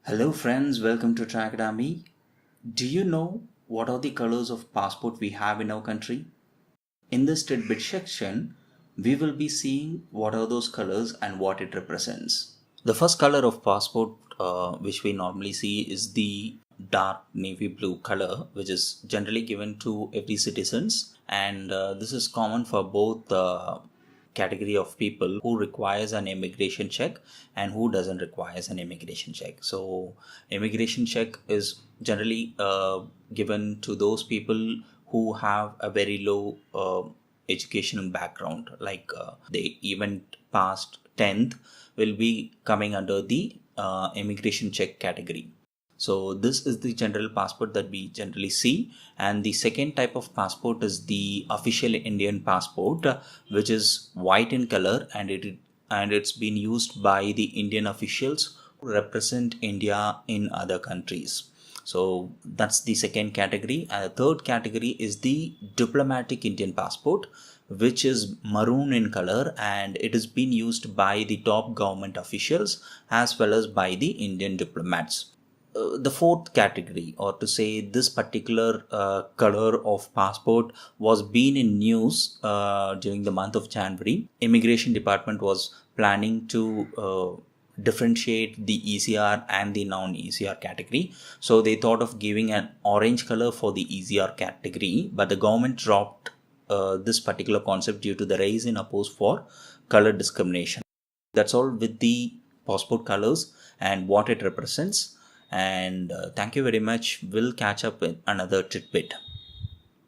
Hello friends, welcome to TRACADEMY. Do you know what are the colors of passport we have in our country? In this tidbit section, we will be seeing what are those colors and what it represents. The first color of passport which we normally see is the dark navy blue color, which is generally given to every citizens, and this is common for both category of people who requires an immigration check and who doesn't requires an immigration check. So immigration check is generally given to those people who have a very low educational background, like they even past 10th will be coming under the immigration check category. So this is the general passport that we generally see, and the second type of passport is the official Indian passport, which is white in color, and it's been used by the Indian officials who represent India in other countries. So that's the second category, and the third category is the diplomatic Indian passport, which is maroon in color, and it is being used by the top government officials as well as by the Indian diplomats. The fourth category, or to say this particular color of passport, was been in news during the month of January. Immigration department was planning to differentiate the ECR and the non-ECR category. So they thought of giving an orange color for the ECR category, but the government dropped this particular concept due to the rise in oppose for color discrimination. That's all with the passport colors and what it represents. And thank you very much. We'll catch up with another tidbit.